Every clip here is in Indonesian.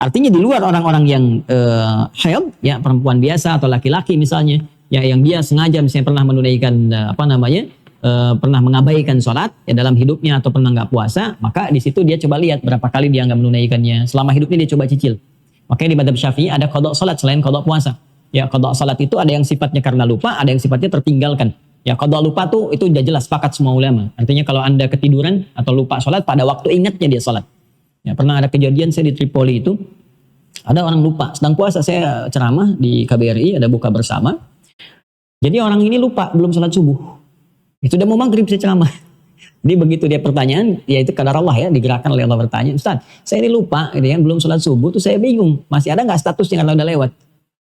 Artinya di luar orang-orang yang haid, ya perempuan biasa atau laki-laki misalnya, ya yang dia sengaja misalnya pernah menunaikan pernah mengabaikan sholat ya dalam hidupnya atau pernah nggak puasa, maka di situ dia coba lihat berapa kali dia nggak menunaikannya selama hidupnya, dia coba cicil. Makanya di madzhab Syafi'i ada qada sholat selain qada puasa. Ya qada sholat itu ada yang sifatnya karena lupa, ada yang sifatnya tertinggalkan. Ya qada lupa tuh itu udah jelas sepakat semua ulama. Artinya kalau Anda ketiduran atau lupa sholat, pada waktu ingatnya dia sholat. Ya, pernah ada kejadian saya di Tripoli itu, ada orang lupa, sedang puasa, saya ceramah di KBRI, ada buka bersama. Jadi orang ini lupa, belum sholat subuh. Itu udah mau maghrib saya ceramah. Jadi begitu dia pertanyaan, ya itu kadar Allah ya, digerakkan oleh Allah bertanya, Ustaz, saya ini lupa, gitu ya, belum sholat subuh, tuh saya bingung, masih ada nggak statusnya kalau udah lewat?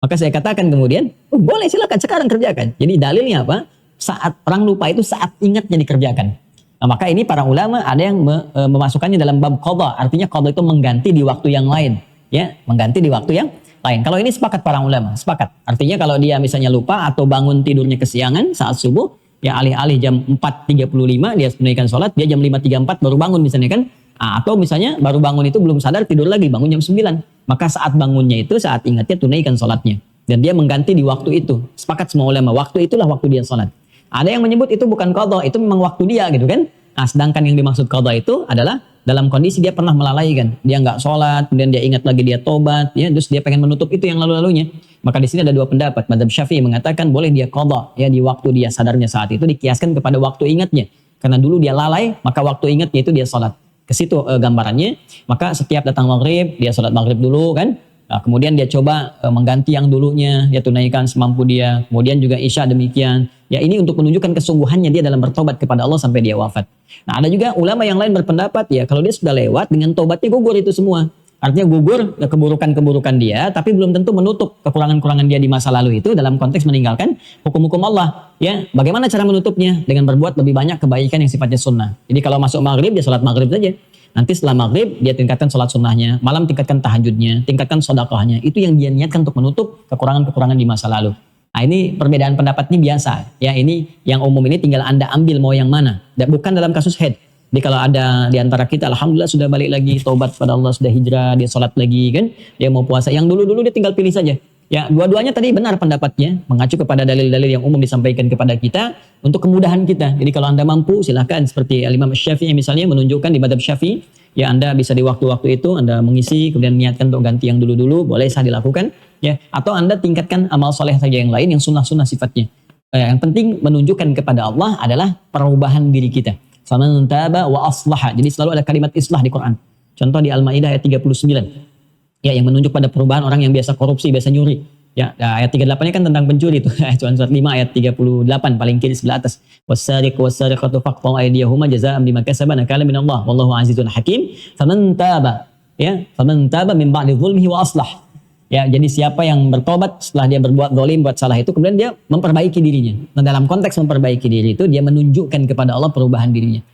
Maka saya katakan kemudian, boleh silakan sekarang kerjakan. Jadi dalilnya apa? Saat orang lupa itu saat ingatnya dikerjakan. Nah, maka ini para ulama ada yang memasukkannya dalam bab qadha. Artinya qadha itu mengganti di waktu yang lain, ya, mengganti di waktu yang lain. Kalau ini sepakat para ulama, sepakat. Artinya kalau dia misalnya lupa atau bangun tidurnya kesiangan saat subuh, ya alih-alih jam 4.35 dia tunaikan sholat, dia jam 5.34 baru bangun misalnya kan. Atau misalnya baru bangun itu belum sadar, tidur lagi, bangun jam 9. Maka saat bangunnya itu, saat ingatnya tunaikan sholatnya. Dan dia mengganti di waktu itu. Sepakat semua ulama, waktu itulah waktu dia sholat. Ada yang menyebut itu bukan qadha, itu memang waktu dia gitu kan. Nah, sedangkan yang dimaksud qadha itu adalah dalam kondisi dia pernah melalaikan. Dia nggak sholat, kemudian dia ingat lagi dia tobat, ya, terus dia pengen menutup itu yang lalu-lalunya. Maka di sini ada dua pendapat. Madzhab Syafi'i mengatakan boleh dia qadha, ya, di waktu dia sadarnya saat itu dikiaskan kepada waktu ingatnya. Karena dulu dia lalai, maka waktu ingatnya itu dia sholat. Ke situ gambarannya. Maka setiap datang maghrib, dia sholat maghrib dulu kan. Nah, kemudian dia coba mengganti yang dulunya, dia tunaikan semampu dia. Kemudian juga isya demikian. Ya, ini untuk menunjukkan kesungguhannya dia dalam bertobat kepada Allah sampai dia wafat. Nah, ada juga ulama yang lain berpendapat, ya kalau dia sudah lewat, dengan tobatnya gugur itu semua. Artinya gugur keburukan-keburukan dia, tapi belum tentu menutup kekurangan-kekurangan dia di masa lalu itu dalam konteks meninggalkan hukum-hukum Allah. Ya, bagaimana cara menutupnya? Dengan berbuat lebih banyak kebaikan yang sifatnya sunnah. Jadi kalau masuk maghrib, dia sholat maghrib saja. Nanti setelah maghrib, dia tingkatkan sholat sunnahnya. Malam tingkatkan tahajudnya, tingkatkan sedekahnya. Itu yang dia niatkan untuk menutup kekurangan-kekurangan di masa lalu. Nah, ini perbedaan pendapat ini biasa. Ya, ini yang umum ini tinggal Anda ambil mau yang mana. Dan bukan dalam kasus haid. Jadi kalau ada di antara kita, alhamdulillah sudah balik lagi, taubat pada Allah, sudah hijrah, dia sholat lagi kan. Dia mau puasa. Yang dulu-dulu dia tinggal pilih saja. Ya, dua-duanya tadi benar pendapatnya, mengacu kepada dalil-dalil yang umum disampaikan kepada kita untuk kemudahan kita. Jadi kalau Anda mampu, silakan seperti Imam Syafi'i misalnya menunjukkan di madzhab Syafi'i, ya Anda bisa di waktu-waktu itu Anda mengisi, kemudian niatkan untuk ganti yang dulu-dulu, boleh sah dilakukan, ya. Atau Anda tingkatkan amal soleh saja yang lain yang sunnah-sunnah sifatnya. Yang penting menunjukkan kepada Allah adalah perubahan diri kita. Faman taba wa aslaha. Jadi selalu ada kalimat islah di Quran. Contoh di Al-Maidah ayat 39. Ya, yang menunjuk pada perubahan orang yang biasa korupsi, biasa nyuri. Ya, ayat 38-nya kan tentang pencuri itu. Surat 5 ayat 38 paling kiri sebelah atas. Wasariqu wasariqatu faqta'u aydiyahuma jazaa'an bima kasaba nakalan minallah wallahu azizun hakim. Faman taba, ya, faman taba min ba'di dzulmihi wa aslah. Ya, jadi siapa yang bertobat setelah dia berbuat zalim, buat salah itu, kemudian dia memperbaiki dirinya. Nah, dalam konteks memperbaiki diri itu dia menunjukkan kepada Allah perubahan dirinya.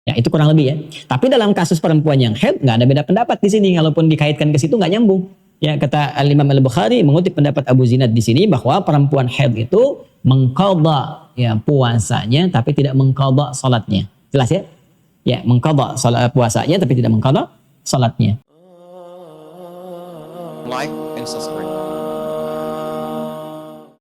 Ya, itu kurang lebih ya. Tapi dalam kasus perempuan yang haid nggak ada beda pendapat di sini. Kalaupun dikaitkan ke situ nggak nyambung. Ya, kata Al-Imam Al-Bukhari mengutip pendapat Abu Zinad di sini bahwa perempuan haid itu mengqadha ya puasanya tapi tidak mengqadha salatnya. Jelas ya? Ya, mengqadha puasanya tapi tidak mengqadha salatnya. Like and subscribe.